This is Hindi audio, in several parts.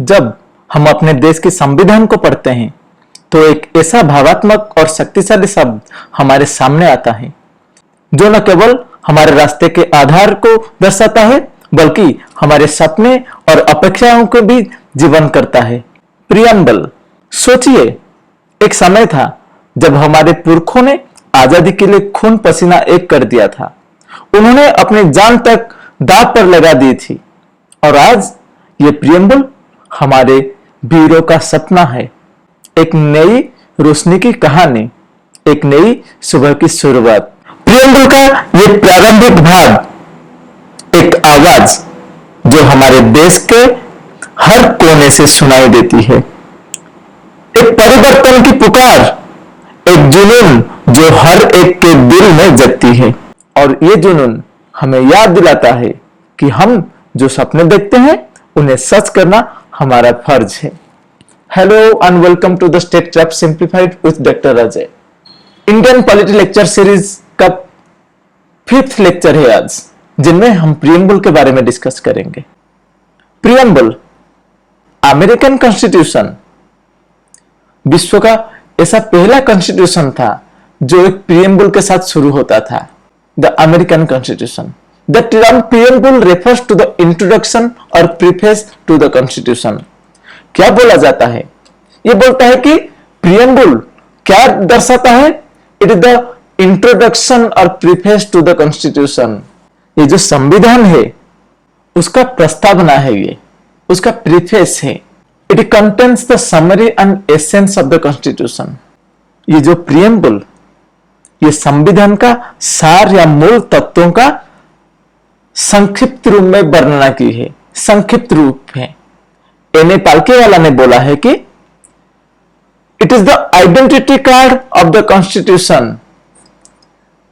जब हम अपने देश के संविधान को पढ़ते हैं तो एक ऐसा भावात्मक और शक्तिशाली शब्द हमारे सामने आता है जो न केवल हमारे रास्ते के आधार को दर्शाता है बल्कि हमारे सपने और अपेक्षाओं को भी जीवन करता है। प्रियम्बल। सोचिए, एक समय था जब हमारे पुरखों ने आजादी के लिए खून पसीना एक कर दिया था। उन्होंने अपनी जान तक दांव पर लगा दी थी और आज ये प्रियम्बल हमारे वीरों का सपना है। एक नई रोशनी की कहानी, एक नई सुबह की शुरुआत। प्रियम्बल का ये प्रारंभिक भाग एक आवाज जो हमारे देश के हर कोने से सुनाई देती है, एक परिवर्तन की पुकार, एक जुनून जो हर एक के दिल में जगती है। और ये जुनून हमें याद दिलाता है कि हम जो सपने देखते हैं उन्हें सच करना हमारा फर्ज है। Hello and welcome to the state trap simplified with doctor Ajay. Indian polity lecture series का 5th लेक्चर है आज, जिनमें हम प्रियम्बल के बारे में डिस्कस करेंगे। प्रियम्बल अमेरिकन कॉन्स्टिट्यूशन विश्व का ऐसा पहला कॉन्स्टिट्यूशन था जो एक प्रियम्बल के साथ शुरू होता था, the American constitution. The term preamble refers to the introduction और प्रीफेस टू द कॉन्स्टिट्यूशन। क्या बोला जाता है? यह बोलता है कि प्रियम्बल क्या दर्शाता है? इट इज द इंट्रोडक्शन और प्रीफेस टू द कॉन्स्टिट्यूशन। ये जो संविधान है उसका प्रस्तावना है, ये उसका प्रीफेस है। It contains the summary and essence of the constitution. ये जो प्रियम्बल, ये संविधान का सार या मूल तत्वों का संक्षिप्त रूप में वर्णना की है, संक्षिप्त रूप है। एन ए पालकीवाला ने बोला है कि it is the identity card of the constitution.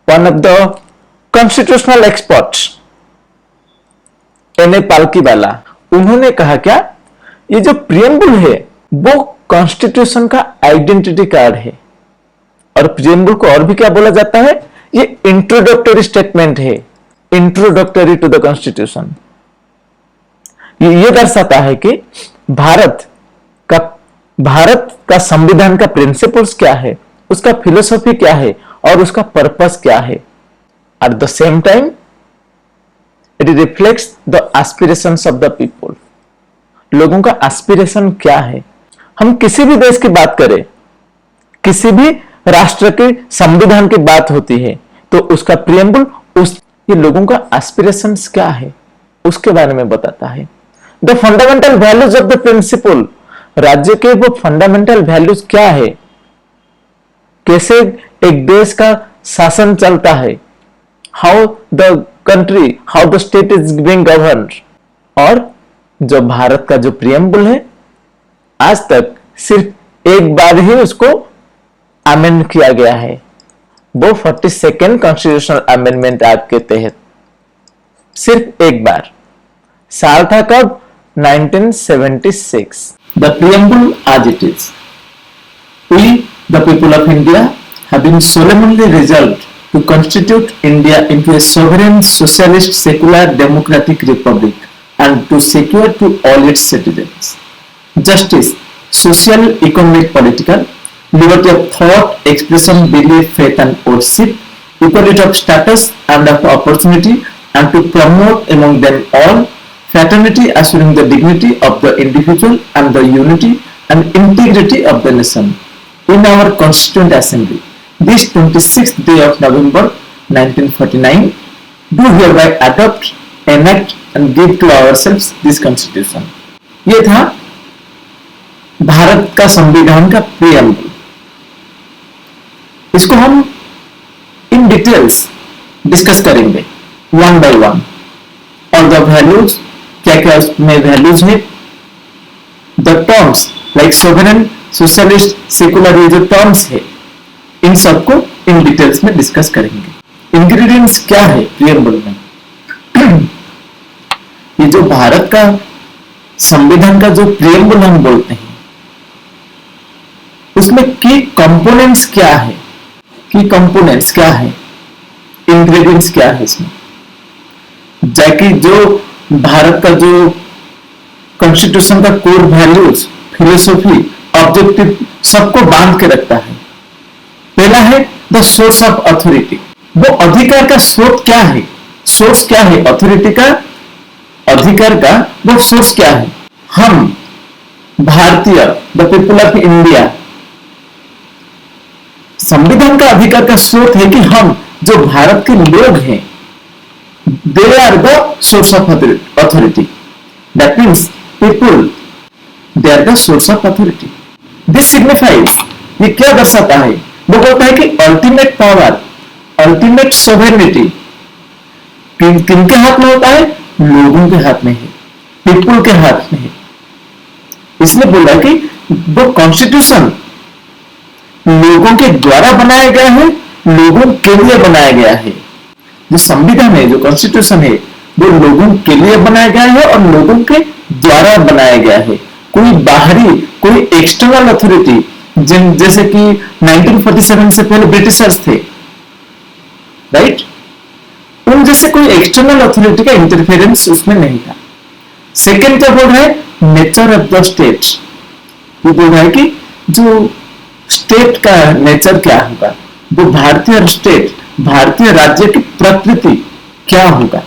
One of the constitutional experts N A Palkhivala, उन्होंने कहा क्या, ये जो प्रियम्बल है वो कॉन्स्टिट्यूशन का आइडेंटिटी कार्ड है। और प्रियम्बल को और भी क्या बोला जाता है? ये इंट्रोडक्टरी स्टेटमेंट है, इंट्रोडक्टरी टू द कॉन्स्टिट्यूशन। ये दर्शाता है कि भारत का संविधान का प्रिंसिपल्स क्या है, उसका फिलोसॉफी क्या है और उसका पर्पस क्या है। At the same time it reflects the aspirations of the people. लोगों का एस्पिरेशन क्या है? हम किसी भी देश की बात करें, किसी भी राष्ट्र के संविधान की बात होती है तो उसका प्रियम्बल ये लोगों का एस्पिरेशंस क्या है उसके बारे में बताता है। The fundamental values of the principle, राज्य के वो फंडामेंटल वैल्यूज क्या है, कैसे एक देश का शासन चलता है, how the country, how the state is being governed. और जो भारत का जो प्रियम्बल है आज तक सिर्फ एक बार ही उसको अमेंड किया गया है, वो 42nd कॉन्स्टिट्यूशनल अमेंडमेंट एक्ट के तहत सिर्फ एक बार। साल था कब? 1976। The preamble as it is. We, the people of India, have been solemnly resolved to constitute India into a sovereign, socialist, secular, democratic republic and to secure to all its citizens justice, social, economic, political, liberty of thought, expression, belief, faith and worship, equality of status and of opportunity, and to promote among them all fraternity, assuring the dignity of the individual and the unity and integrity of the nation. In our Constituent Assembly, this 26th day of November 1949, do hereby adopt, enact and give to ourselves this Constitution. ये था भारत का संविधान का प्रियम्बल। इसको हम इन डिटेल्स डिस्कस करेंगे वन बाय वन। और द वैल्यूज, क्या क्या उसमें वैल्यूज है, the terms like sovereign, socialist, secular, ये जो टर्म्स है इन सबको इन डिटेल्स में डिस्कस करेंगे। इंग्रेडिएंट्स क्या है प्रियम्बल में? ये जो भारत का संविधान का जो प्रियम्बल हम बोलते हैं उसमें की कंपोनेंट्स क्या है, की कंपोनेंट्स क्या है, इंग्रेडिएंट्स क्या है इसमें, जाकि जो भारत का जो कॉन्स्टिट्यूशन का कोर वैल्यूज, फिलोसॉफी, ऑब्जेक्टिव सबको बांध के रखता है। पहला है द सोर्स ऑफ अथॉरिटी। वो अधिकार का स्रोत क्या है, सोर्स क्या है अथॉरिटी का, अधिकार का वो सोर्स क्या है। हम भारतीय, द पीपुल ऑफ इंडिया, संविधान का अधिकार का स्रोत है कि हम जो भारत के लोग हैं, they are the source of authority. That means people, they are the source of authority. This signifies, ये क्या दर्शाता है, वो बोलता है कि अल्टीमेट पावर, अल्टीमेट सोवरेनिटी किनके हाथ में होता है, लोगों के हाथ में है, पीपुल के हाथ में है। इसलिए बोल रहा है कि वो कॉन्स्टिट्यूशन लोगों के द्वारा बनाया गया है, लोगों के लिए बनाया गया है। जो संविधान है, जो कॉन्स्टिट्यूशन है, वो लोगों के लिए बनाया गया है और लोगों के द्वारा बनाया गया है। कोई बाहरी, कोई एक्सटर्नल अथॉरिटी, जैसे कि 1947 से पहले ब्रिटिशर्स थे, राइट, उन जैसे कोई एक्सटर्नल अथॉरिटी का इंटरफेरेंस उसमें नहीं था। सेकेंड क्या बोल रहा है, नेचर ऑफ द स्टेट। वो बोल रहा है कि जो स्टेट का नेचर क्या होगा, वो भारतीय स्टेट, भारतीय राज्य की प्रकृति क्या होगा,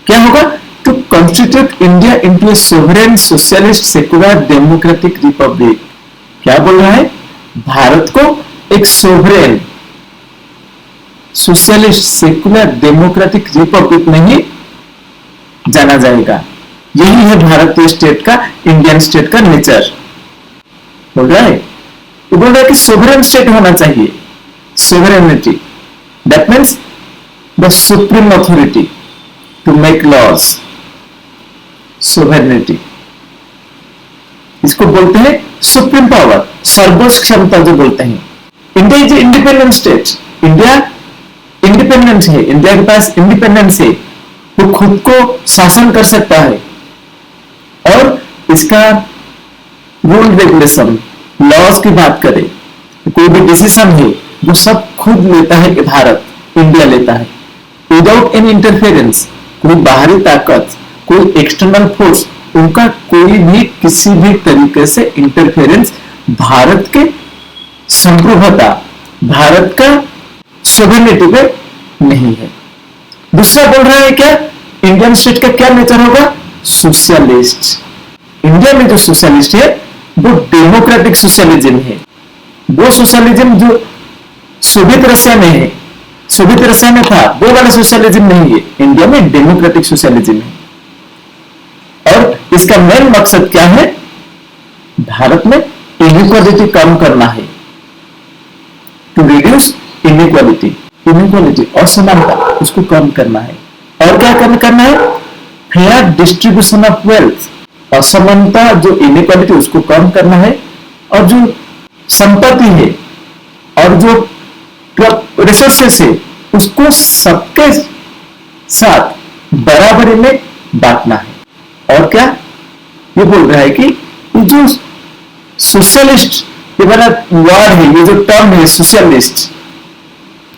क्या होगा, to constitute India into a sovereign socialist secular democratic republic. क्या बोल रहा है, भारत को एक sovereign socialist secular democratic republic में ही जाना जाएगा। यही है भारतीय स्टेट का, इंडियन स्टेट का नेचर। बोल रहा है, वो बोल रहा है कि सोवरेन स्टेट होना चाहिए, sovereignty, that means the supreme authority to make laws, sovereignty. इसको बोलते हैं सुप्रीम पावर, सर्वोच्च क्षमता जो बोलते हैं। India is independent state, India independent है, इंडिया के पास इंडिपेंडेंस है, वो खुद को शासन कर सकता है और इसका रूल रेगुलेशन, लॉज की बात करें, कोई भी डिसीजन है वो सब खुद लेता है, भारत, इंडिया लेता है, विदाउट एनी इंटरफेरेंस। कोई बाहरी ताकत, कोई एक्सटर्नल फोर्स, उनका कोई भी किसी भी तरीके से इंटरफेरेंस भारत के संप्रभुता, भारत का सोवरेनिटी पे नहीं है। दूसरा बोल रहा है क्या, इंडियन स्टेट का क्या नेचर होगा, सोशलिस्ट। इंडिया में जो सोशलिस्ट है वो डेमोक्रेटिक सोशलिज्म है। वो सोशलिज्म जो सोवियत रशिया में है, सोवियत रशिया में था, वो वाला सोशलिज्म नहीं है, इंडिया में डेमोक्रेटिक सोशलिज्म है। और इसका मेन मकसद क्या है, भारत में इनइक्वालिटी कम करना है, टू रिड्यूस इनइक्वालिटी, इनइक्वालिटी असमानता उसको कम करना है। और क्या करना है, फेयर डिस्ट्रीब्यूशन ऑफ वेल्थ, असमानता जो इनइक्वालिटी उसको कम करना है, और जो संपत्ति है और जो रिसोर्सेस है उसको सबके साथ बराबरी में बांटना है। और क्या ये बोल रहा है कि ये जो सोशलिस्ट, ये वाला वर्ड है, ये जो टर्म है सोशलिस्ट,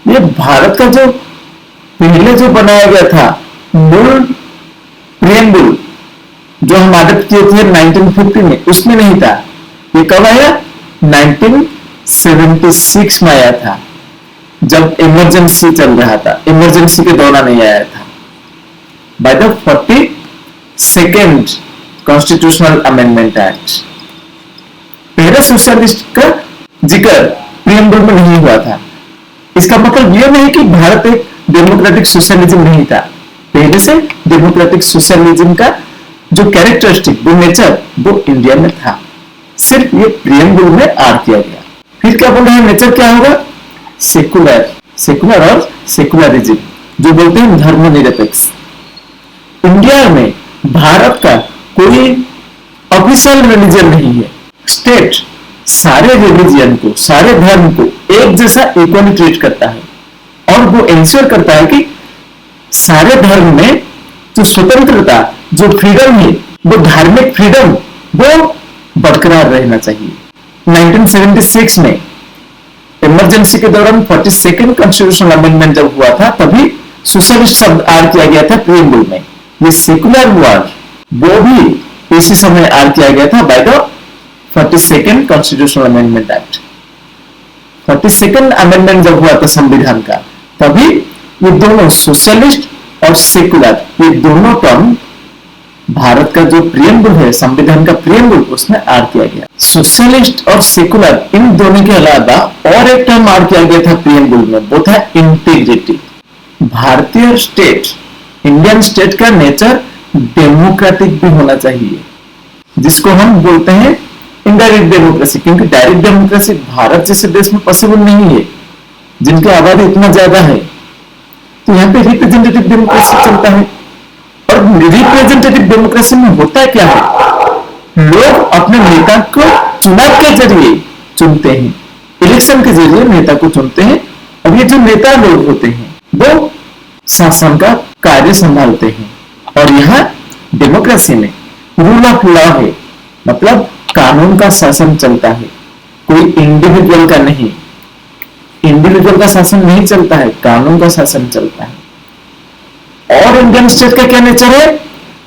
ये भारत का जो पहले जो बनाया गया था मूल प्रियम्बल जो हम अडॉप्ट किए थे 1950 में, उसमें नहीं था। ये कब आया, 1976 में आया था, जब इमरजेंसी चल रहा था, इमरजेंसी के दौरान नहीं आया था, by the 42nd constitutional amendment act. पहले सोशलिस्ट का जिक्र प्रियम्बल में नहीं हुआ था। इसका मतलब यह नहीं कि भारत एक डेमोक्रेटिक सोशलिज्म नहीं था, पहले से डेमोक्रेटिक सोशलिज्म का जो कैरेक्टरिस्टिक, वो नेचर, वो इंडिया में था, सिर्फ ये प्रियम्बल में ऐड किया गया। फिर क्या बोल रहे हैं, नेचर क्या होगा, सेकुलर, सेकुलर और सेकुलरिज्म, जो बोलते हैं धर्मनिरपेक्ष। इंडिया में भारत का कोई ऑफिशियल रिलीजन नहीं है। स्टेट सारे रिलीजन को, सारे धर्म को एक जैसा इक्वली ट्रीट करता है और वो इंश्योर करता है कि सारे धर्म में जो स्वतंत्रता, जो फ्रीडम है, वो धार्मिक फ्रीडम, वो बरकरार रहना चाहिए। 1976 में इमरजेंसी के दौरान 42nd कॉन्स्टिट्यूशनल अमेंडमेंट जब हुआ था, तभी सोशलिस्ट शब्द ऐड किया गया था प्रियम्बल में। ये सेकुलर वर्ड वो भी इसी समय ऐड किया गया था by the 42nd constitutional amendment act. 42nd amendment जब हुआ था संविधान का, तभी ये दोनों सोशलिस्ट और सेकुलर, ये दोनों टर्म भारत का जो प्रियम्बल है, संविधान का प्रियम्बल, उसमें ऐड किया गया। सोशलिस्ट और सेकुलर, इन दोनों के अलावा और एक टर्म ऐड किया गया था प्रियम्बल में, वो था इंटीग्रिटी। भारतीय स्टेट, इंडियन स्टेट का नेचर डेमोक्रेटिक भी होना चाहिए, जिसको हम बोलते हैं इनडायरेक्ट डेमोक्रेसी, क्योंकि डायरेक्ट डेमोक्रेसी भारत जैसे देश में पॉसिबल नहीं है, जिनकी आबादी इतना ज्यादा है। तो यहाँ पे रिप्रेजेंटेटिव डेमोक्रेसी चलता है। और रिप्रेजेंटेटिव डेमोक्रेसी में होता क्या है, लोग अपने नेता को चुनाव के जरिए चुनते हैं, इलेक्शन के जरिए नेता को चुनते हैं, और ये जो नेता लोग होते हैं वो शासन का कार्य संभालते हैं। और यहाँ डेमोक्रेसी में रूल ऑफ लॉ है, मतलब कानून का शासन चलता है, कोई इंडिविजुअल का नहीं, इंडिविजुअल का शासन नहीं चलता है, कानून का शासन चलता है। और इंडियन स्टेट का क्या नेचर है,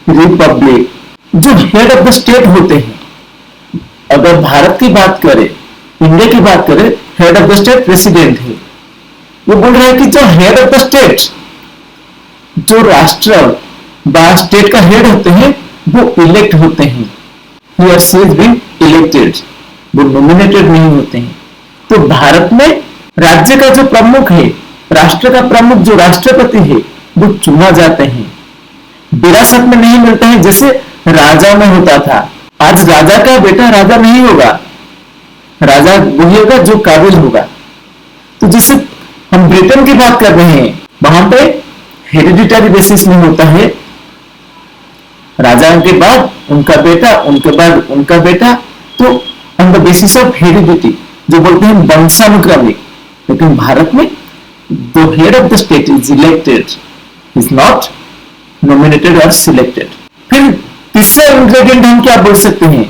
रिपब्लिक। जो हेड ऑफ द स्टेट होते हैं, अगर भारत की बात करें, इंडिया की बात करें, head of the state president है। वो बोल रहा है कि जो हेड ऑफ द स्टेट, जो राष्ट्र बा स्टेट का हेड होते हैं, वो इलेक्ट होते हैं, he or she has been elected, वो नॉमिनेटेड नहीं होते हैं। तो भारत में राज्य का जो प्रमुख है, राष्ट्र का प्रमुख जो राष्ट्रपति है, वो चुना जाते हैं, विरासत में नहीं मिलता है जैसे राजा में होता था। आज राजा का बेटा राजा नहीं होगा, राजा वही होगा जो काबिल होगा। तो जैसे हम ब्रिटेन की बात कर रहे हैं, वहां पे हेरिडिटरी बेसिस में होता है, राजा के बाद उनका बेटा, उनके बाद उनका बेटा, तो on the basis of heredity, जो बोलते हैं वंशानुक्रमिक। लेकिन भारत में the head of the state is elected, is not nominated और सिलेक्टेड। फिर तीसरा इंग्रेडिएंट हम क्या बोल सकते हैं,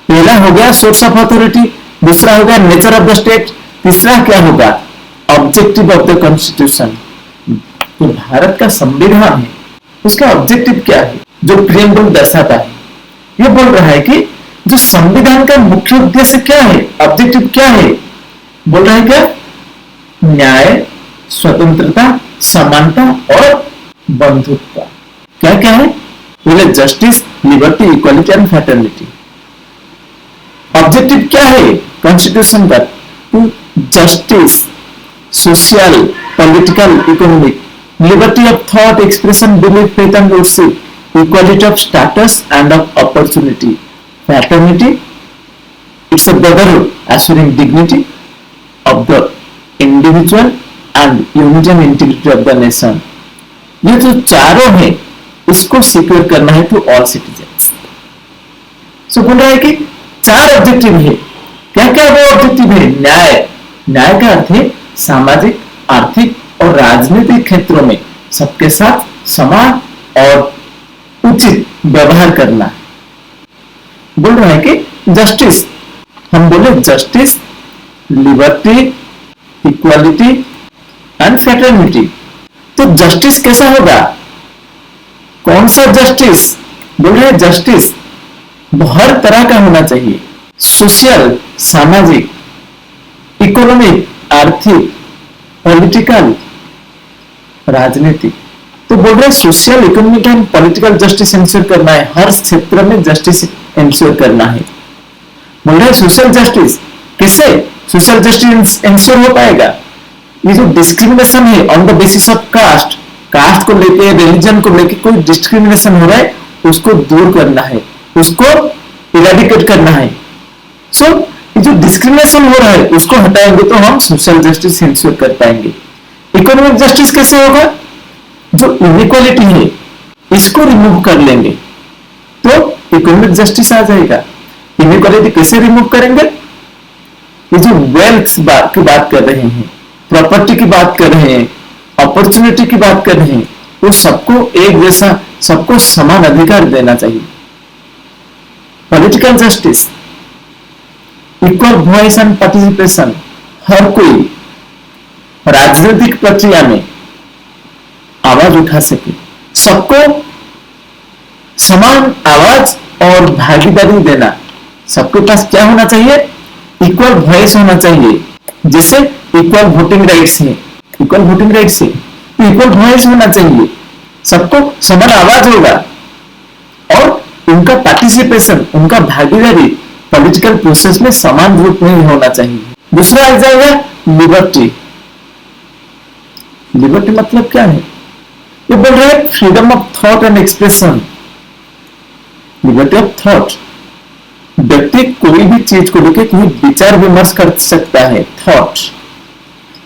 पहला हो गया सोर्स ऑफ अथॉरिटी, दूसरा हो गया नेचर ऑफ द स्टेट, तीसरा क्या होगा, ऑब्जेक्टिव ऑफ द कॉन्स्टिट्यूशन। तो भारत का संविधान है, उसका ऑब्जेक्टिव क्या है, जो प्रियम्बल दर्शाता है, ये बोल रहा है कि जो संविधान का मुख्य उद्देश्य क्या है, ऑब्जेक्टिव क्या है, बोल रहा है क्या, न्याय, स्वतंत्रता, समानता और बंधुत्व। क्या क्या है, बोले justice, liberty, equality and fraternity. Objective क्या है कॉन्स्टिट्यूशन का, justice, social, political, economic, liberty of thought, expression, belief, faith and worship, equality of status and of opportunity, fraternity, it's a brotherhood assuring dignity of the individual and unity and integrity of the nation। ये जो चारों है, इसको सिक्योर करना है टू ऑल सिटीजन्स। सो बोल रहा है कि चार ऑब्जेक्टिव है। क्या क्या वो ऑब्जेक्टिव है, न्याय, न्याय का अर्थ है सामाजिक, आर्थिक और राजनीतिक क्षेत्रों में सबके साथ समान और उचित व्यवहार करना। बोल रहा है कि जस्टिस, हम बोले justice, liberty, equality and fraternity. तो जस्टिस कैसा होगा, कौन सा जस्टिस, बोल रहे जस्टिस हर तरह का होना चाहिए, सोशल, सामाजिक, इकोनॉमिक, आर्थिक, पॉलिटिकल, राजनीतिक। तो बोल रहे social, economic and political justice ensure करना है, हर क्षेत्र में जस्टिस इंश्योर करना है। बोल रहे सोशल जस्टिस, कैसे सोशल जस्टिस इंश्योर हो पाएगा, ये जो डिस्क्रिमिनेशन है on the basis of caste, caste को लेके, रिलीजन को लेके कोई डिस्क्रिमिनेशन हो रहा है, उसको दूर करना है, उसको इरेडिकेट करना है। सो जो डिस्क्रिमिनेशन हो रहा है उसको हटाएंगे तो हम सोशल जस्टिस इंश्योर कर पाएंगे। इकोनॉमिक जस्टिस कैसे होगा, जो इनइक्वालिटी है इसको रिमूव कर लेंगे तो इकोनॉमिक जस्टिस आ जाएगा। इनइक्वालिटी कैसे रिमूव करेंगे, ये जो वेल्थ की बात कर रहे हैं, प्रॉपर्टी की बात कर रहे हैं, अपॉर्चुनिटी की बात कर रहे हैं, वो सबको एक जैसा, सबको समान अधिकार देना चाहिए। Political justice, equal voice and participation, हर कोई राजनीतिक प्रक्रिया में आवाज उठा सके, सबको समान आवाज और भागीदारी देना। सबके पास क्या होना चाहिए? इक्वल वॉइस होना चाहिए। जैसे इक्वल वोटिंग राइट्स है, इक्वल वोटिंग राइट्स है, इक्वल वॉइस होना चाहिए, सबको समान आवाज होगा और उनका पार्टिसिपेशन, उनका भागीदारी पॉलिटिकल प्रोसेस में समान रूप में होना चाहिए। दूसरा आ जाएगा लिबर्टी। लिबर्टी मतलब क्या है? ये बोल रहे हैं freedom of thought and expression. Liberty of thought, व्यक्ति कोई भी चीज को लेकर कोई विचार विमर्श कर सकता है, थॉट,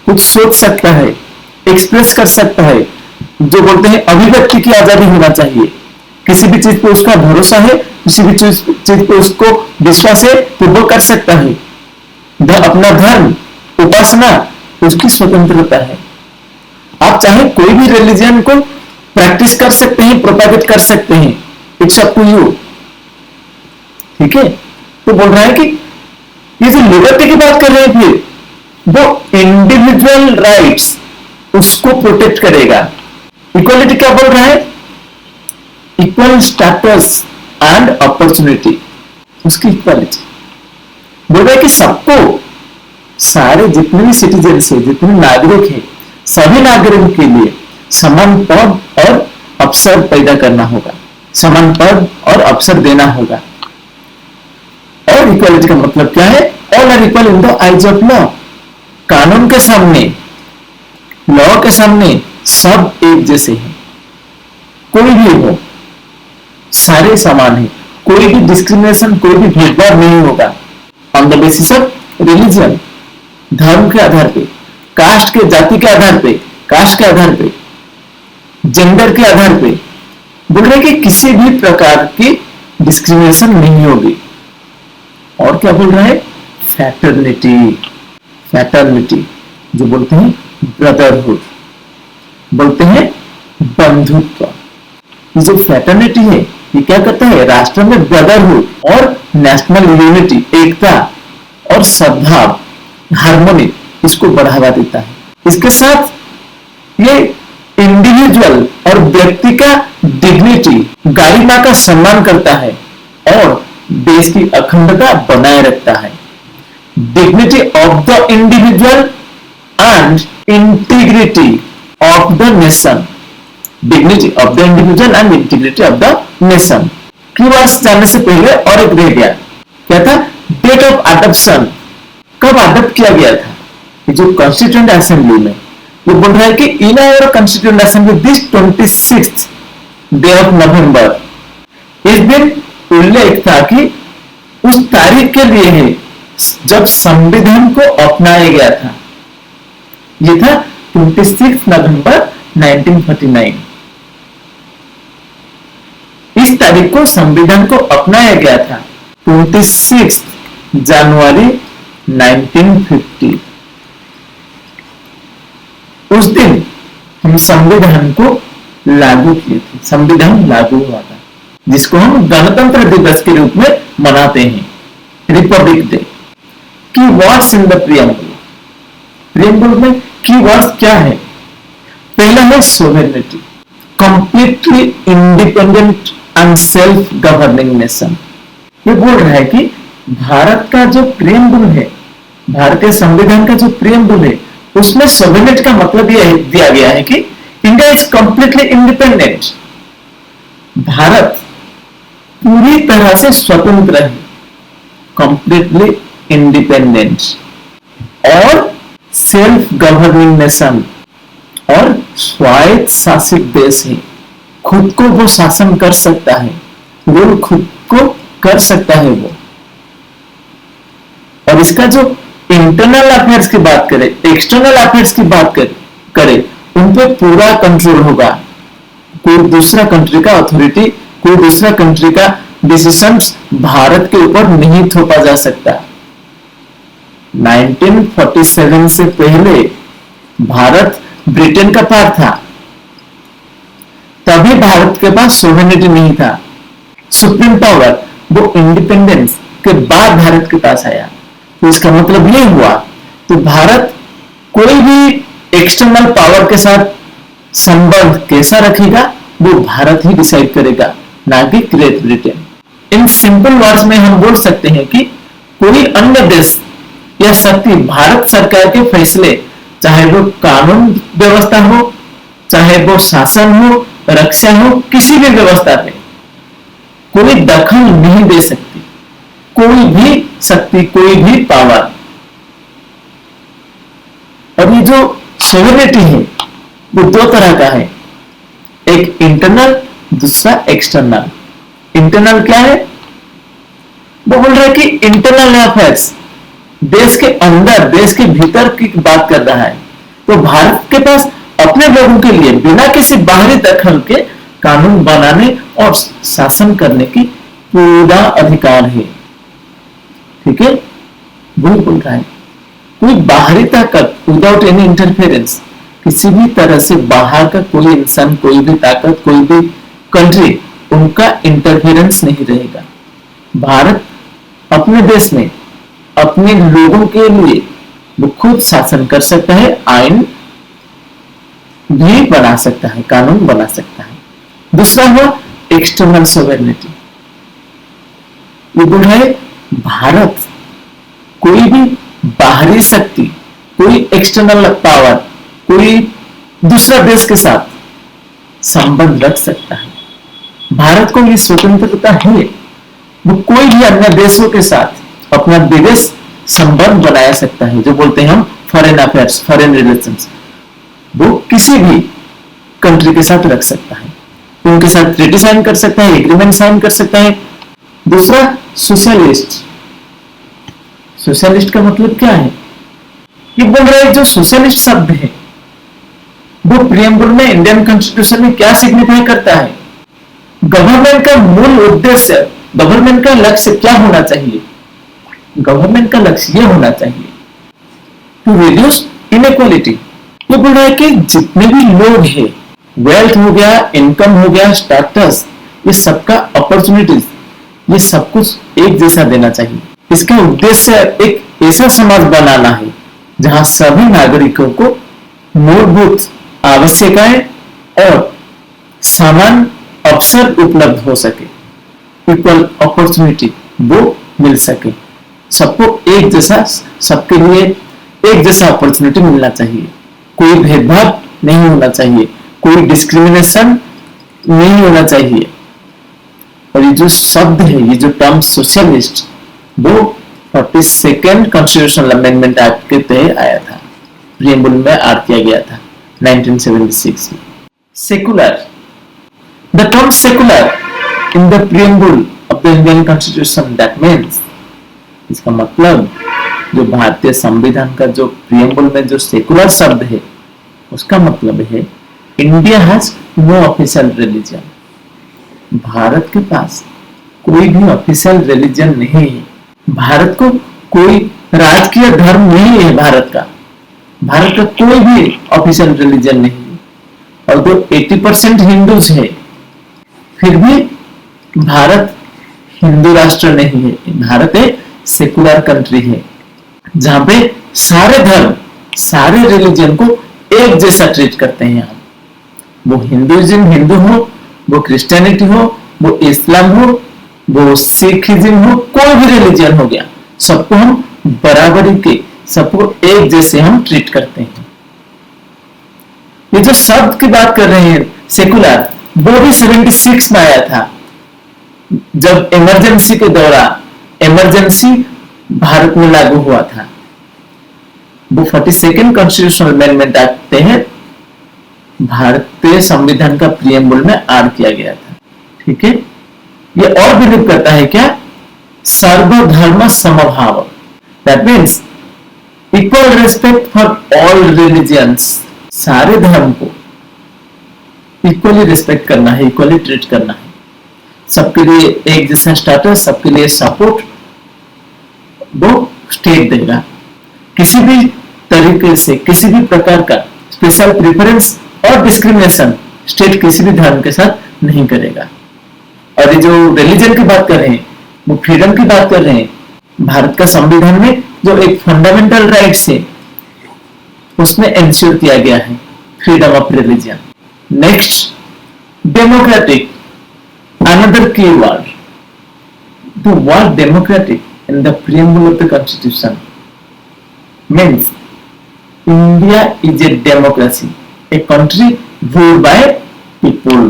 कुछ सोच सकता है, एक्सप्रेस कर सकता है। जो बोलते हैं अभिव्यक्ति की आजादी होना चाहिए। किसी भी चीज पे उसका भरोसा है, किसी भी चीज पे उसको विश्वास है तो वो कर सकता है। अपना धर्म, उपासना, उसकी स्वतंत्रता है। आप चाहे कोई भी रिलीजन को प्रैक्टिस कर सकते हैं, प्रोपागेट कर सकते हैं, इट्स अप टू यू। ठीक है, तो बोल रहा है कि ये जो लिबर्टी की बात कर रहे हैं फिर वो इंडिविजुअल राइट्स उसको प्रोटेक्ट करेगा। इक्वालिटी क्या बोल रहा है? इक्वल स्टेटस एंड अपॉर्चुनिटी, उसकी इक्वालिटी बोल रहा है कि सबको, सारे जितने भी सिटीजन्स है, जितने नागरिक है, सभी नागरिकों के लिए समान पद और अवसर पैदा करना होगा, समान पद और अवसर देना होगा। और इक्वालिटी का मतलब क्या है? All are equal in the eyes of law. कानून के सामने, लॉ के सामने सब एक जैसे हैं। कोई भी हो, सारे समान है। कोई भी डिस्क्रिमिनेशन, कोई भी भेदभाव नहीं होगा on the basis of religion, धर्म के आधार पे, कास्ट के, जाति के आधार पे, कास्ट के आधार पे, जेंडर के आधार पे। बोल रहे कि किसी भी प्रकार की डिस्क्रिमिनेशन नहीं होगी। और क्या बोल रहा है? फैटर्निटी, फैटर्निटी जो बोलते हैं ब्रदरहुड, बोलते हैं बंधुत्व। ये जो फैटर्निटी है ये क्या करता है? राष्ट्र में ब्रदरहुड और नेशनल यूनिटी, एकता और सद्भाव, हार्मोनी, इसको बढ़ावा देता है। इसके साथ ये इंडिविजुअल और व्यक्ति का डिग्निटी, गरिमा का सम्मान करता है और देश की अखंडता बनाए रखता है। Dignity of the individual and integrity of the nation, dignity of the individual and integrity of the nation. Keywords जानने से पहले और एक रह गया, क्या था? डेट ऑफ अडॉप्शन, कब अडॉप्ट किया गया था? जो कॉन्स्टिट्यूएंट असेंबली में वो बोल रहा है कि in our constituent assembly this 26th day of November. इस दिन उल्लेख था कि उस तारीख के लिए है जब संविधान को अपनाया गया था। ये था 26 नवंबर 1949। इस तारीख को संविधान को अपनाया गया था 26 जनवरी 1950। उस दिन हम संविधान को लागू किए थे, संविधान लागू हुआ था, जिसको हम गणतंत्र दिवस के रूप में मनाते हैं, republic day. Keywords in the preamble, preamble में कीवर्ड्स क्या है? पहला है sovereignty, completely independent and self governing nation. ये बोल रहा है कि भारत का जो प्रियम्बल है, भारतीय संविधान का जो प्रियम्बल है, उसमें सोवेरेनिटी का मतलब यह दिया गया है कि India is completely independent, Bharat पूरी तरह से स्वतंत्र है, कंप्लीटली इंडिपेंडेंट और सेल्फ गवर्निंग नेशन, और स्वायत्त शासित देश है। खुद को वो शासन कर सकता है, वो खुद को कर सकता है वो। और इसका जो इंटरनल अफेयर्स की बात करें, एक्सटर्नल अफेयर्स की बात करें, उन पे पूरा कंट्रोल होगा। कोई दूसरा कंट्री का अथॉरिटी, कोई दूसरा कंट्री का डिसीजंस भारत के ऊपर नहीं थोपा जा सकता। 1947 से पहले भारत ब्रिटेन का पार्ट था, तभी भारत के पास सोवेरेनिटी नहीं था। सुप्रीम पावर वो इंडिपेंडेंस के बाद भारत के पास आया। तो इसका मतलब ये हुआ, तो भारत कोई भी एक्सटर्नल पावर के साथ संबंध कैसा रखेगा वो भारत ही डिसाइड करेगा। ना कि great Britain. In simple words में हम बोल सकते हैं कि कोई अन्य देश या शक्ति भारत सरकार के फैसले, चाहे वो कानून व्यवस्था हो, चाहे वो शासन हो, रक्षा हो, किसी भी व्यवस्था में कोई दखल नहीं दे सकती। कोई भी शक्ति, कोई भी पावर। और ये जो सोवरेनिटी है वो दो तरह का है, एक इंटरनल, दूसरा एक्सटर्नल। इंटरनल क्या है? वो बोल रहा है कि इंटरनल अफेयर्स, देश के अंदर, देश के भीतर की बात कर रहा है। तो भारत के पास अपने लोगों के लिए बिना किसी बाहरी दखल के कानून बनाने और शासन करने की पूरा अधिकार है। ठीक है, वही बोल रहा है। कोई बाहरी ताकत, विदाउट एनी इंटरफेरेंस, किसी भी तरह से बाहर का कोई इंसान, कोई भी ताकत, कोई भी कंट्री, उनका इंटरफेरेंस नहीं रहेगा। भारत अपने देश में अपने लोगों के लिए वो खुद शासन कर सकता है, आइन भी बना सकता है, कानून बना सकता है। दूसरा हुआ एक्सटर्नल सोवरेनिटी। ये बोल रहा है भारत कोई भी बाहरी शक्ति, कोई एक्सटर्नल पावर, कोई दूसरा देश के साथ संबंध रख सकता है। भारत को ये स्वतंत्रता है, वो कोई भी अन्य देशों के साथ अपना विदेश संबंध बनाया सकता है, जो बोलते हैं हम फॉरेन अफेयर्स, फॉरेन रिलेशंस। वो किसी भी कंट्री के साथ रख सकता है, उनके साथ ट्रीटी साइन कर सकता है, एग्रीमेंट साइन कर सकता है। दूसरा सोशलिस्ट। सोशलिस्ट का मतलब क्या है? ये बोल रहा है जो सोशलिस्ट शब्द है वो प्रियम्बल में, इंडियन कॉन्स्टिट्यूशन में क्या सिग्निफाई करता है? गवर्नमेंट का मूल उद्देश्य, गवर्नमेंट का लक्ष्य क्या होना चाहिए? गवर्नमेंट का लक्ष्य यह होना चाहिए टू रिड्यूस इनइक्वालिटी। ये बोल रहा है कि जितने भी लोग हैं, वेल्थ हो गया, इनकम हो गया, स्टेटस, ये सबका अपॉर्चुनिटीज, ये सब कुछ एक जैसा देना चाहिए। इसका उद्देश्य एक ऐसा समाज बनाना है जहां सभी नागरिकों को मूलभूत आवश्यकताएं और समान अवसर उपलब्ध हो सके, इक्वल अपॉर्चुनिटी वो मिल सके। सबको एक जैसा, सबके लिए एक जैसा अपॉर्चुनिटी मिलना चाहिए, कोई भेदभाव नहीं होना चाहिए, कोई डिस्क्रिमिनेशन नहीं होना चाहिए। और ये जो शब्द है, ये जो टर्म सोशलिस्ट, वो 42nd कॉन्स्टिट्यूशनल अमेंडमेंट एक्ट के तहत आया था, प्रियम्बल में ऐड किया गया था 1976 में। Secular, the term secular in the preamble of the Indian constitution, that means, इसका मतलब जो भारतीय संविधान का जो प्रियम्बल में जो सेकुलर शब्द है, उसका मतलब है India has no official religion. Bharat के पास कोई भी ऑफिशियल रिलीजन नहीं है। भारत को कोई राजकीय धर्म नहीं है। भारत का कोई भी ऑफिशियल रिलीजन नहीं है। और जो 80% हिंदूज है, फिर भी भारत हिंदू राष्ट्र नहीं है। भारत एक सेकुलर कंट्री है जहां पे सारे धर्म, सारे रिलीजन को एक जैसा ट्रीट करते हैं हम। वो हिंदुइज्म हिंदू हो, वो क्रिश्चियनिटी हो, वो इस्लाम हो, वो सिखिज्म हो, कोई भी रिलीजन हो गया, सबको हम बराबरी के, सबको एक जैसे हम ट्रीट करते हैं। ये जो शब्द की बात कर रहे हैं सेकुलर, वो भी 76 में आया था, जब इमरजेंसी के दौरान, इमरजेंसी भारत में लागू हुआ था। वो 42nd कॉन्स्टिट्यूशनल अमेंडमेंट एक्ट तहत भारतीय संविधान का प्रियम्बल में ऐड किया गया था। ठीक है, ये और बिलीव करता है क्या? सर्वधर्म समभाव, that means equal respect for all religions. सारे धर्म को इक्वली रिस्पेक्ट करना है, इक्वली ट्रीट करना है, सबके लिए एक जैसा स्टेटस, सबके लिए सपोर्ट वो स्टेट देगा। किसी भी तरीके से, किसी भी प्रकार का स्पेशल प्रेफरेंस और डिस्क्रिमिनेशन स्टेट किसी भी धर्म के साथ नहीं करेगा। और ये जो रिलीजन की बात कर रहे हैं, वो फ्रीडम की बात कर रहे हैं। भारत का संविधान में जो एक फंडामेंटल राइट्स है, उसमें इंश्योर किया गया है freedom of religion. Next, democratic. another key word. The word democratic in the preamble of the constitution means India is a democracy, a country ruled by people.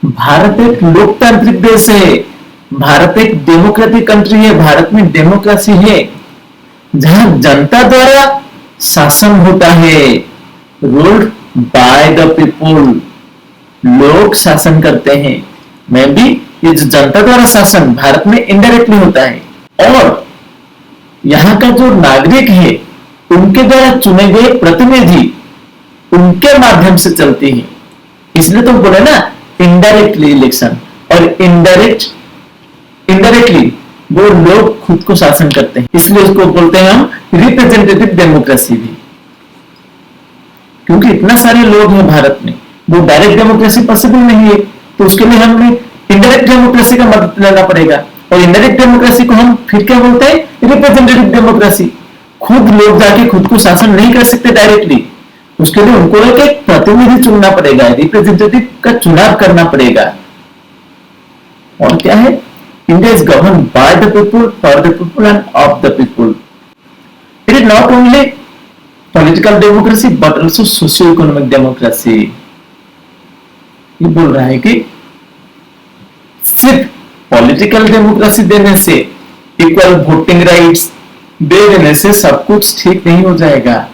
Bharat एक लोकतांत्रिक देश है, भारत एक डेमोक्रेटिक कंट्री है, भारत में डेमोक्रेसी है जहां जनता द्वारा शासन होता है, रूल्ड बाय द पीपुल, लोग शासन करते हैं। मैं भी ये जो जनता द्वारा शासन भारत में इनडायरेक्टली होता है और यहाँ का जो नागरिक है उनके द्वारा चुने गए प्रतिनिधि उनके माध्यम से चलती है, इसलिए तो बोले ना इनडायरेक्टली इलेक्शन। और इनडायरेक्टली वो लोग खुद को शासन करते हैं, इसलिए उसको बोलते हैं हम रिप्रेजेंटेटिव डेमोक्रेसी भी। क्योंकि इतना सारे लोग हैं भारत में, वो डायरेक्ट डेमोक्रेसी पॉसिबल नहीं है, तो उसके लिए हमें इनडायरेक्ट डेमोक्रेसी का मदद लेना पड़ेगा। और इनडायरेक्ट डेमोक्रेसी को हम फिर क्या बोलते हैं? Representative democracy. खुद लोग जाके खुद को शासन नहीं कर सकते डायरेक्टली, उसके लिए उनको एक प्रतिनिधि चुनना पड़ेगा, रिप्रेजेंटेटिव का चुनाव करना पड़ेगा। और क्या है? India is govern by the people, for the people end of the people. It is not only political democracy but also socio economic democracy. ये बोल रहा है कि सिर्फ पॉलिटिकल डेमोक्रेसी देने से, इक्वल वोटिंग राइट्स दे देने से सब कुछ ठीक नहीं हो जाएगा।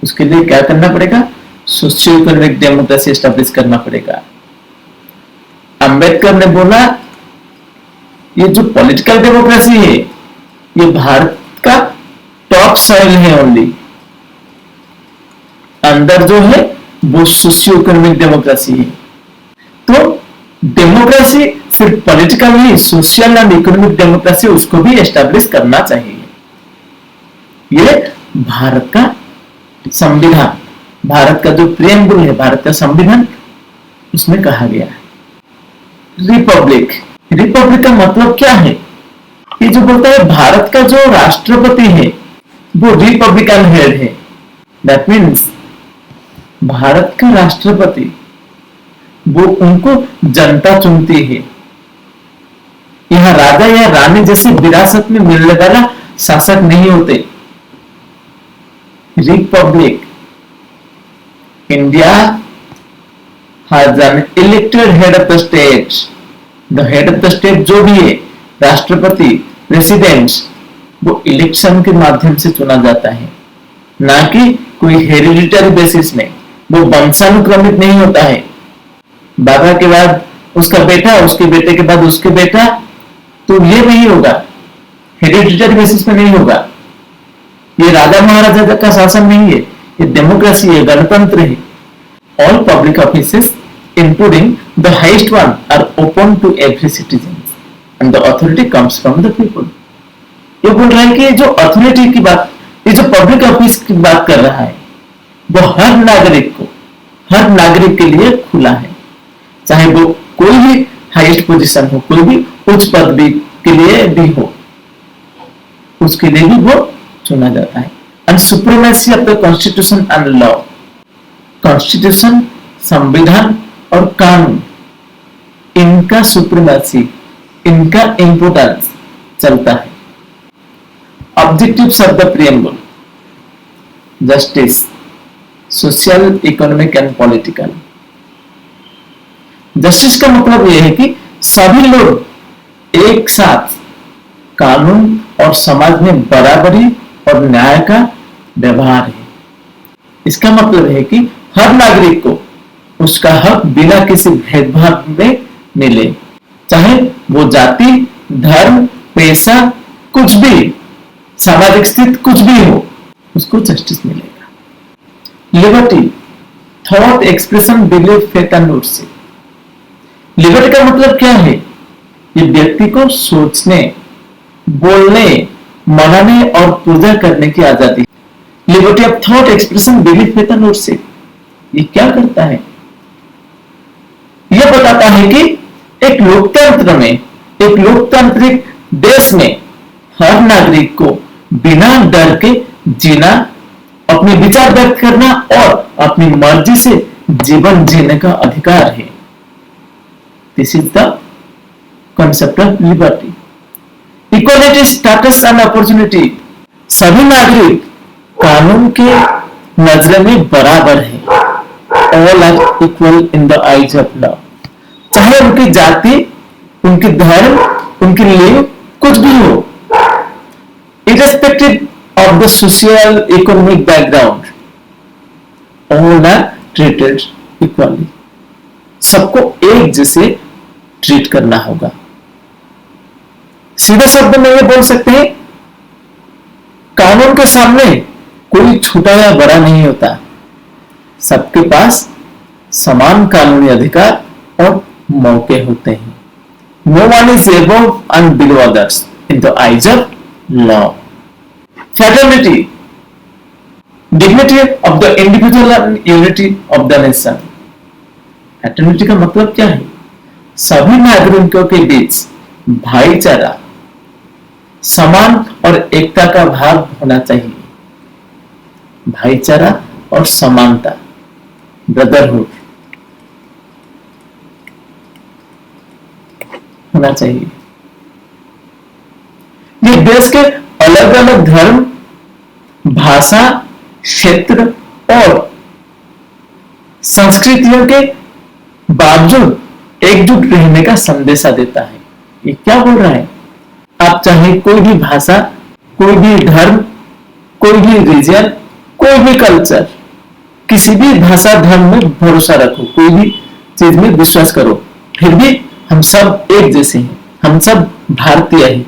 उसके लिए क्या करना पड़ेगा? सोशियो इकोनॉमिक डेमोक्रेसी एस्टैब्लिश करना पड़ेगा। अंबेडकर ने बोला ये जो पॉलिटिकल डेमोक्रेसी है ये भारत का टॉप सॉइल है ओनली, अंदर जो है वो सोशियो इकोनॉमिक डेमोक्रेसी है। तो डेमोक्रेसी सिर्फ पॉलिटिकल नहीं, सोशल एंड इकोनॉमिक डेमोक्रेसी उसको भी एस्टैब्लिश करना चाहिए। ये भारत का संविधान, भारत का जो प्रेम्बुल है, भारत का संविधान, उसमें कहा गया है। रिपब्लिक, रिपब्लिक का मतलब क्या है? ये जो बोलता है भारत का जो राष्ट्रपति है वो रिपब्लिकन हेड है। दैट मीन्स भारत का राष्ट्रपति वो उनको जनता चुनती है। यहां राजा या रानी जैसे विरासत में मिलने वाला शासक नहीं होते। Republic, India has an elected head of the state. The head of the state जो भी है, राष्ट्रपति, प्रेसिडेंट, वो इलेक्शन के माध्यम से चुना जाता है, ना कि कोई हेरिडिटरी बेसिस में। वो वंशानुक्रमित नहीं होता है, बाबा के बाद उसका बेटा, उसके बेटे के बाद उसके बेटा, तो ये नहीं होगा, हेरिडिटरी बेसिस में नहीं होगा। ये राजा महाराजा का शासन नहीं है, ये डेमोक्रेसी है, गणतंत्र है। All public offices, including the highest one, are open to every citizen, and the authority comes from the people. ये बोल रहा है कि जो अथॉरिटी की बात, ये जो पब्लिक ऑफिस की बात कर रहा है, वो हर नागरिक को, हर नागरिक के लिए खुला है, चाहे वो कोई भी हाईएस्ट पोजीशन हो, कोई भी उच्च पदवी के लिए भी हो, उसके लिए भी वो चुना जाता है। And supremacy of the constitution and law, constitution, संविधान और कानून, इनका सुप्रीमेसी, इनका इंपोर्टेंस चलता है। Objectives of the preamble, justice, social, economic and political. Justice का मतलब यह है कि सभी लोग एक साथ कानून और समाज में बराबरी और न्याय का व्यवहार है। इसका मतलब है कि हर नागरिक को उसका हक बिना किसी भेदभाव में मिले, चाहे वो जाति, धर्म, पेशा, कुछ भी, सामाजिक स्थिति कुछ भी हो, उसको जस्टिस मिलेगा। Liberty, thought, expression, belief, faith and worship. Liberty का मतलब क्या है? ये व्यक्ति को सोचने, बोलने, मनाने और पूजा करने की आजादी। Liberty of thought, expression, belief, faith and worship. ये क्या करता है? यह बताता है कि एक लोकतंत्र में, एक लोकतांत्रिक देश में हर नागरिक को बिना डर के जीना, अपने विचार व्यक्त करना और अपनी मर्जी से जीवन जीने का अधिकार है। This is the concept of liberty. Equality, status and opportunity, सभी नागरिक कानून के नजरे में बराबर है। All are equal in the eyes of law, चाहे उनकी जाति, उनकी धर्म, उनकी लिंग कुछ भी हो, irrespective of the social economic background, all are treated equally। सबको एक जैसे ट्रीट करना होगा। सीधे शब्द में ये बोल सकते हैं, कानून के सामने कोई छोटा या बड़ा नहीं होता, सबके पास समान कानूनी अधिकार और मौके होते हैं। No one is above and below others in the eyes of law। Fraternity, dignity of the individual and unity of the nation। Fraternity का मतलब क्या है? सभी नागरिकों के बीच भाईचारा, समान और एकता का भाव होना चाहिए। भाईचारा और समानता, ब्रदरहुड होना चाहिए। ये देश के अलग अलग धर्म, भाषा, क्षेत्र और संस्कृतियों के बावजूद एकजुट रहने का संदेशा देता है। ये क्या बोल रहा है? आप चाहे कोई भी भाषा, कोई भी धर्म, कोई भी रीजन, कोई भी कल्चर, किसी भी भाषा धर्म में भरोसा रखो, कोई भी चीज में विश्वास करो, फिर भी हम सब एक जैसे हैं, हम सब भारतीय हैं।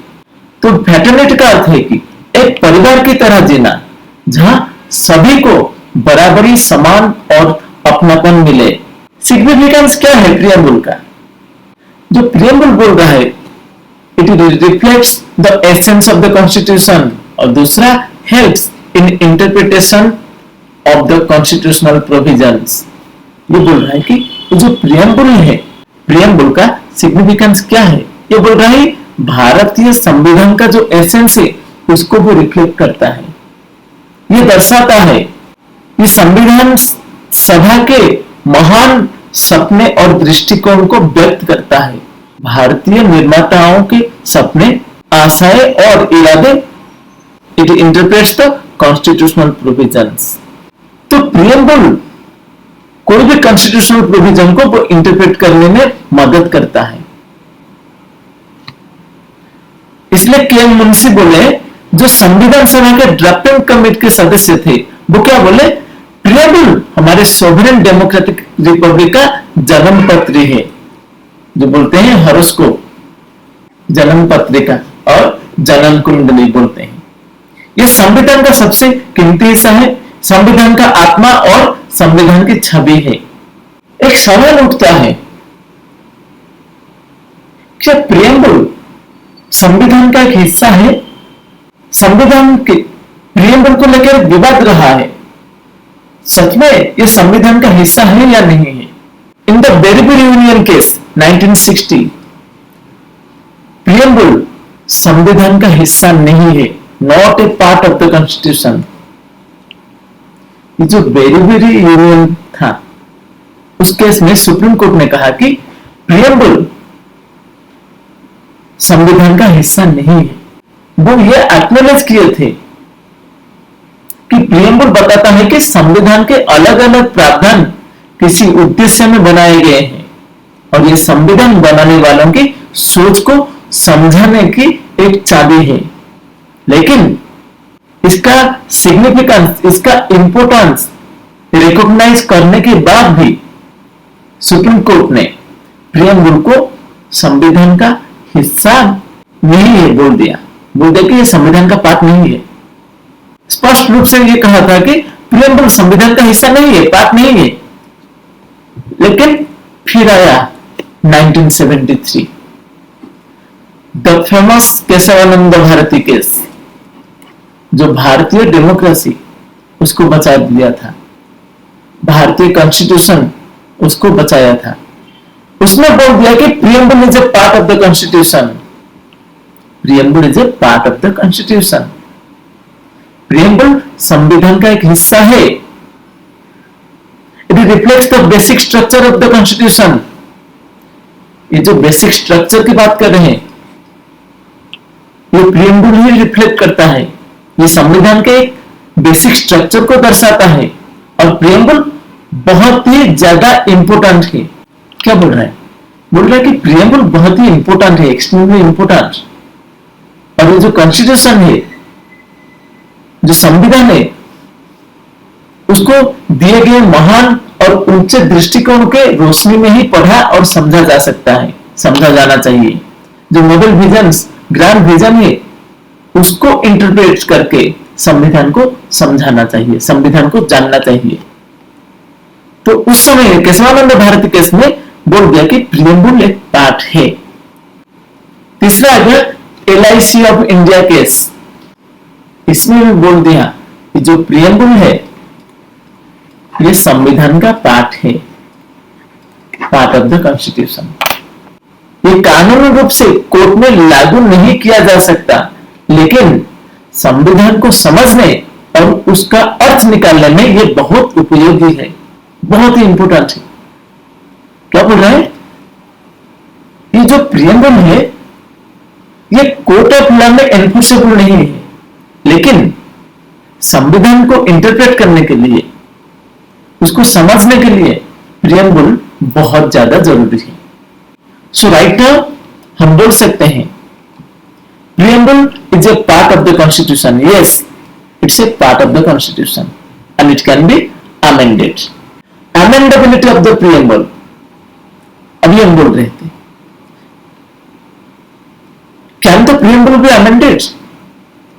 तो फ्रेटर्निटी का अर्थ है कि एक परिवार की तरह जीना, जहां सभी को बराबरी, समान और अपनापन मिले। सिग्निफिकेंस क्या है प्रियम्बल का? जो प्रियम्बल बोल रहा है, it reflects the essence of the constitution, और दूसरा helps in interpretation of the constitutional provisions. ये बोल रहा है कि जो प्रियम्बल है, प्रियम्बल का सिग्निफिकेंस क्या है? ये बोल रहा है भारतीय संविधान का जो एसेंस है उसको वो रिफ्लेक्ट करता है। ये दर्शाता है, ये संविधान सभा के महान सपने और दृष्टिकोण को व्यक्त करता है। भारतीय निर्माताओं के सपने, आशाएं और इरादे। It interprets the constitutional provisions. तो प्रियम्बल कोई भी कॉन्स्टिट्यूशनल प्रोविजन को वो इंटरप्रेट करने में मदद करता है। इसलिए के एम मुंशी बोले, जो संविधान सभा के ड्राफ्टिंग कमेटी के सदस्य थे, वो क्या बोले? प्रियम्बल हमारे सोवरेन डेमोक्रेटिक रिपब्लिक का जन्म पत्र है। जो बोलते हैं हॉरोस्कोप, जन्म पत्रिका और जन्म कुंडली बोलते हैं। यह संविधान का सबसे कीमती हिस्सा है, संविधान का आत्मा और संविधान की छवि है। एक सवाल उठता है, क्या प्रियम्बल संविधान का एक हिस्सा है? संविधान के प्रियम्बल को लेकर विवाद रहा है, सच में यह संविधान का हिस्सा है या नहीं है? In the beriberi union case 1960, preamble संविधान का हिस्सा नहीं है, not a part of the constitution. जो बेरीबेरी यूनियन था, उस केस में सुप्रीम कोर्ट ने कहा कि प्रियम्बल संविधान का हिस्सा नहीं है। वो ये एक्नॉलेज किए थे कि प्रियम्बल बताता है कि संविधान के अलग अलग प्रावधान किसी उद्देश्य में बनाए गए हैं, और ये संविधान बनाने वालों की सोच को समझाने की एक चाबी है। लेकिन इसका सिग्निफिकेंस, इसका इंपोर्टेंस रिकॉग्नाइज करने के बाद भी सुप्रीम कोर्ट ने प्रियम्बल को संविधान का हिस्सा नहीं है बोल दिया कि यह संविधान का पार्ट नहीं है। स्पष्ट रूप से यह कहा था कि प्रियम्बल संविधान का हिस्सा नहीं है, पार्ट नहीं है। लेकिन फिर आया 1973, the famous Kesavananda Bharati case, जो भारतीय डेमोक्रेसी उसको बचा दिया था, भारतीय कॉन्स्टिट्यूशन उसको बचाया था। उसने बोल दिया कि preamble is a part of the constitution. Preamble is a part of the constitution. Preamble संविधान का एक हिस्सा है। It reflects the basic structure of the constitution. ये जो बेसिक स्ट्रक्चर की बात कर रहे हैं, ये प्रियम्बल ही रिफ्लेक्ट करता है। ये संविधान के एक बेसिक स्ट्रक्चर को दर्शाता है और प्रियम्बल बहुत ही ज्यादा इंपोर्टेंट है। क्या बोल रहा है? बोल रहा है कि प्रियम्बल बहुत ही इंपोर्टेंट है, एक्सट्रीमली इंपोर्टेंट। और ये जो कॉन्स्टिट्यूशन है, जो संविधान है, उसको दिए गए महान और ऊंचे दृष्टिकोण के रोशनी में ही पढ़ा और समझा जा सकता है, समझा जाना चाहिए। जो नोबल विजन, ग्रैंड विजन है, उसको इंटरप्रेट करके संविधान को समझाना चाहिए, संविधान को जानना चाहिए। तो उस समय केशवानंद भारती केस में बोल दिया कि प्रियम्बल एक पार्ट है। तीसरा आ गया LIC ऑफ इंडिया केस। इसमें भी बोल दिया कि जो प्रियम्बल है ये संविधान का पार्ट है, पार्ट ऑफ द कॉन्स्टिट्यूशन। ये कानूनी रूप से कोर्ट में लागू नहीं किया जा सकता, लेकिन संविधान को समझने और उसका अर्थ निकालने में ये बहुत उपयोगी है, बहुत ही इंपोर्टेंट है। क्या बोल रहा है? ये जो प्रियम्बल है ये कोर्ट ऑफ लॉ में एनफोर्सेबल नहीं है, लेकिन संविधान को इंटरप्रेट करने के लिए, उसको समझने के लिए प्रियम्बल बहुत ज्यादा जरूरी है। सो राइट नाउ हम बोल सकते हैं preamble is a part of the constitution. Yes, it's a part of the constitution and it can be amended. Amendability of the preamble, अभी हम बोल रहे थे, can the preamble be amended?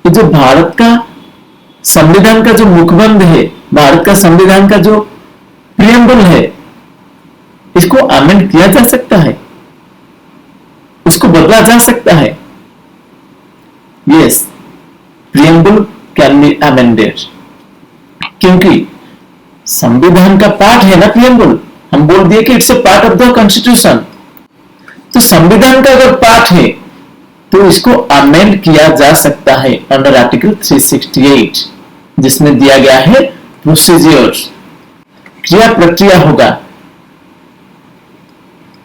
ये जो भारत का संविधान का जो मुखबंध है, भारत का संविधान का जो प्रियम्बल है, इसको अमेंड किया जा सकता है, उसको बदला जा सकता है। Yes, preamble can be amended, क्योंकि संविधान का पार्ट है ना प्रियम्बल। हम बोल दिए कि it's a part of the constitution. तो संविधान का अगर पार्ट है तो इसको अमेंड किया जा सकता है अंडर आर्टिकल 368, जिसमें दिया गया है प्रोसीजर्स, क्रिया प्रक्रिया होगा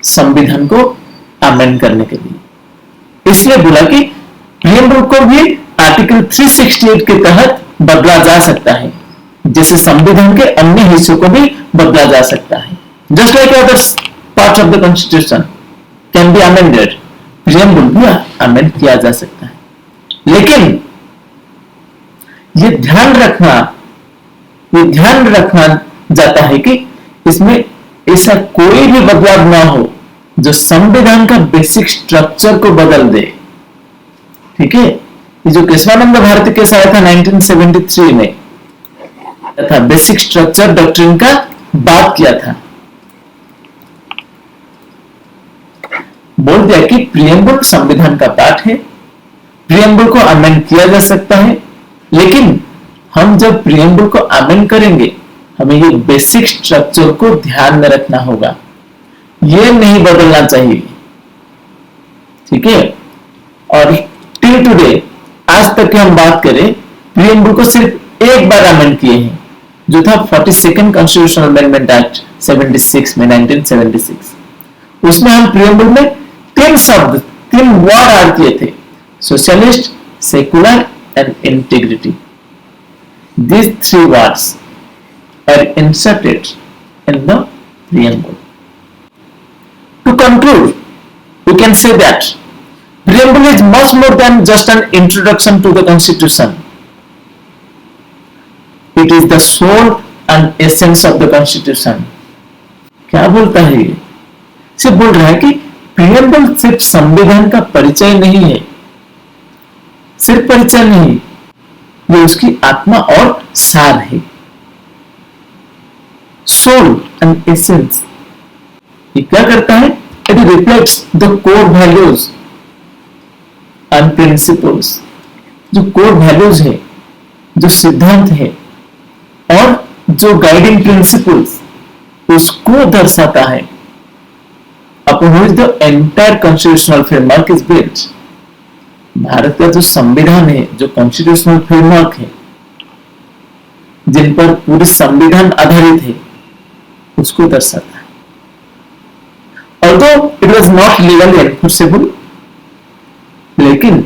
संविधान को अमेंड करने के लिए। इसलिए बोला कि प्रियम्बल को भी आर्टिकल 368 के तहत बदला जा सकता है, जैसे संविधान के अन्य हिस्सों को भी बदला जा सकता है। Just like other parts of the constitution can be amended, preamble भी अमेंड किया जा सकता है। लेकिन ये ध्यान रखना जाता है कि इसमें ऐसा कोई भी बदलाव ना हो जो संविधान का बेसिक स्ट्रक्चर को बदल दे। ठीक है, ये जो केशवानंद भारती केस आया था 1973 में था, बेसिक स्ट्रक्चर डॉक्ट्रिन का बात किया था। बोल दिया कि प्रियम्बल संविधान का पार्ट है, प्रियम्बल को अमेंड किया जा सकता है, लेकिन हम जब प्रियम्बल को अमेंड करेंगे हमें ये बेसिक स्ट्रक्चर को ध्यान में रखना होगा, ये नहीं बदलना चाहिए। ठीक है, और टिल टुडे, आज तक की हम बात करें, प्रियम्बल को सिर्फ एक बार अमेंड किए हैं, जो था 42nd कॉन्स्टिट्यूशनल अमेंडमेंट एक्ट 76 में 1976। उसमें हम प्रियम्बल में 3 शब्द, 3 वर्ड ऐड किए थे, socialist, secular and integrity. These 3 words are inserted in the preamble. To conclude, we can say that preamble is much more than just an introduction to the constitution. It is the soul and essence of the constitution. क्या बोलता है ये? सिर्फ बोल रहा है कि प्रियम्बल सिर्फ संविधान का परिचय नहीं है, सिर्फ परिचय नहीं, ये उसकी आत्मा और सार है, सोल एंड एसेंस। ये क्या करता है? It reflects the core values and principles. जो कोर वैल्यूज है, जो सिद्धांत है और जो गाइडिंग प्रिंसिपल्स, उसको दर्शाता है, upon which the entire constitutional framework is built. Bharat का जो संविधान है, जो कॉन्स्टिट्यूशनल फ्रेमवर्क है, जिन पर पूरे संविधान आधारित है, उसको दर्शाता है। Although it was not legally enforceable, लेकिन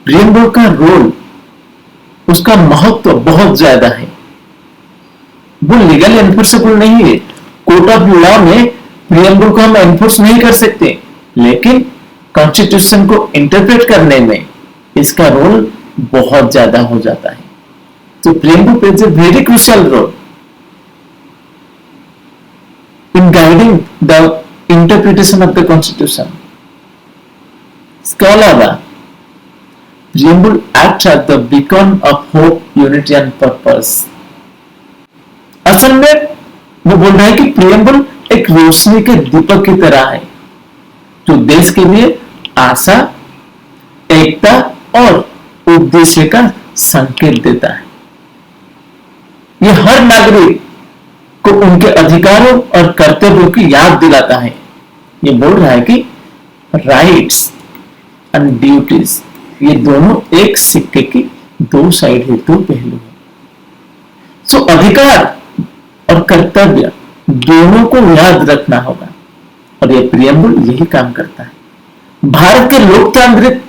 प्रियम्बल का रोल, उसका महत्व बहुत ज्यादा है। वो लीगली एनफोर्सेबल नहीं है, कोर्ट ऑफ लॉ में प्रियम्बल को हम एनफोर्स नहीं कर सकते, लेकिन कॉन्स्टिट्यूशन को इंटरप्रेट करने में इसका रोल बहुत ज्यादा हो जाता है। तो preamble plays a very crucial role in guiding the interpretation of the constitution. इसके अलावा preamble act as the beacon of hope, unity and purpose. असल में वो बोल रहा है कि प्रियम्बल एक रोशनी के दीपक की तरह है, जो देश के लिए आशा, एकता और उद्देश्य का संकेत देता है। ये हर नागरिक को उनके अधिकारों और कर्तव्यों की याद दिलाता है। ये बोल रहा है कि राइट्स एंड ड्यूटीज, ये दोनों एक सिक्के की दो साइड है, दो पहलू है। सो अधिकार और कर्तव्य दोनों को याद रखना होगा, और यह प्रियम्बल यही काम करता है। भारत के लोकतांत्रिक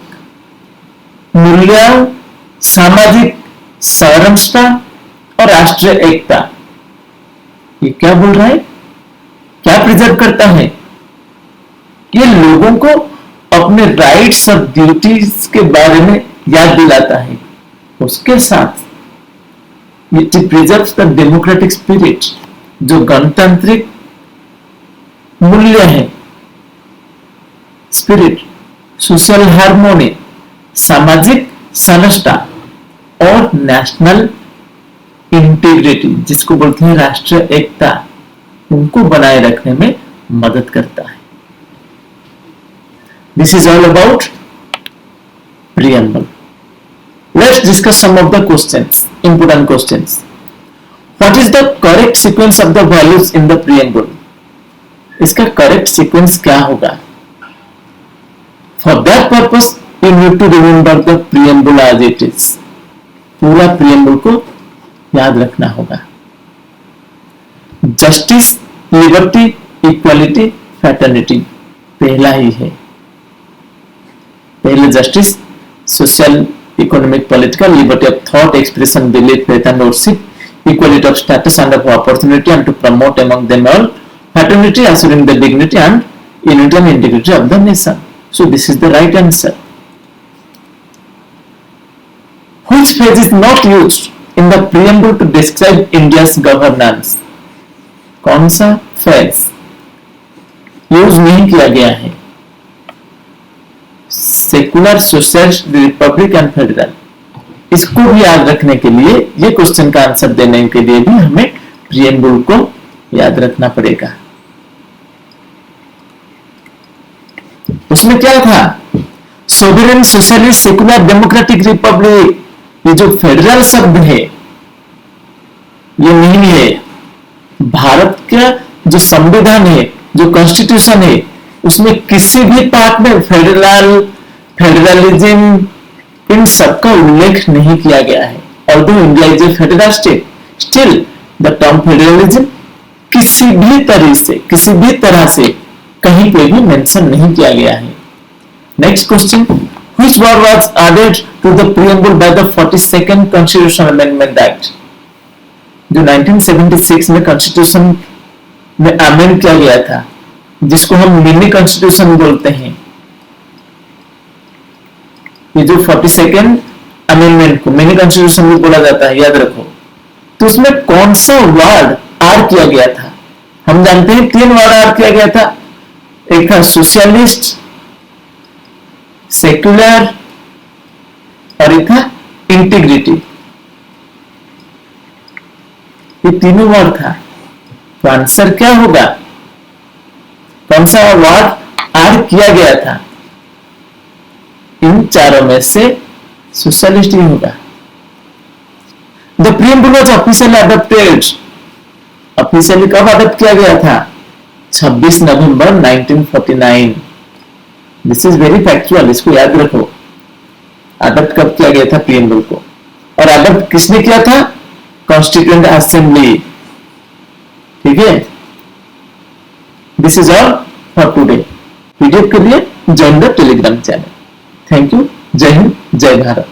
मूल्यों, सामाजिक सारांशता और राष्ट्रीय एकता, ये क्या बोल रहा है, क्या प्रिजर्व करता है? ये लोगों को अपने राइट्स और ड्यूटीज के बारे में याद दिलाता है। उसके साथ it preserves the democratic spirit, जो गणतांत्रिक मूल्य है, स्पिरिट, सोशल हार्मोनी, सामाजिक समरसता और नेशनल इंटीग्रिटी, जिसको बोलते हैं राष्ट्रीय एकता, उनको बनाए रखने में मदद करता है। This is all about preamble. Let's discuss some of the questions, important questions. What is the correct sequence of the values in the preamble? इसका करेक्ट सीक्वेंस क्या होगा? For that purpose you need to remember the preamble as it is. पूरा प्रियम्बल को याद रखना होगा। जस्टिस, लिबर्टी, इक्वालिटी, फ्रेटर्निटी पहला ही है। पहले justice, social, economic, political, liberty of thought, expression, belief, faith and worship, equality of status and of opportunity, and to promote among them all fraternity, assuring the dignity and unity and integrity of the nation. So this is the right answer. Which phrase is not used in the preamble to describe India's governance? कौन सा phrase यूज नहीं किया गया है? Secular, socialist, Republic and federal. इसको भी याद रखने के लिए, ये क्वेश्चन का आंसर देने के लिए भी हमें प्रियम्बल को याद रखना पड़ेगा। उसमें क्या था? Sovereign, socialist, secular, democratic, Republic. ये जो फेडरल शब्द है ये नहीं है। भारत का जो संविधान है, जो कॉन्स्टिट्यूशन है, उसमें किसी भी पार्ट में फेडरल, फेडरलिज्म, इन सबका उल्लेख नहीं किया गया है। Although India is a federal state, still the term federalism किसी भी तरह से कहीं पे भी मेंशन नहीं किया गया है। Next question, which word was added to the preamble by the 42nd Constitutional Amendment Act? जो 1976 में कॉन्स्टिट्यूशन में अमेंड किया गया था, जिसको हम मिनी कॉन्स्टिट्यूशन बोलते हैं। ये जो 42nd अमेंडमेंट को मिनी कॉन्स्टिट्यूशन भी बोला जाता है, याद रखो। तो उसमें कौन सा वर्ड ऐड किया गया था? हम जानते हैं 3 वर्ड ऐड किया गया था। एक था सोशलिस्ट, सेक्युलर और एक था इंटीग्रिटी। ये तीनों वर्ड था। तो आंसर क्या होगा? कौन सा वर्ड ऐड किया गया था? इन चारों में से सोशलिस्ट ही होगा। The preamble was officially adopted. Officially कब अडॉप्ट किया गया था? 26 नवंबर 1949। दिस इज वेरी फैक्चुअल, इसको याद रखो। अडॉप्ट कब किया गया था प्रियम्बल को? और अडॉप्ट किसने किया था? Constituent assembly. ठीक है, this is all for today. PDF के लिए join the Telegram channel. Thank you. जय हिंद, जय भारत।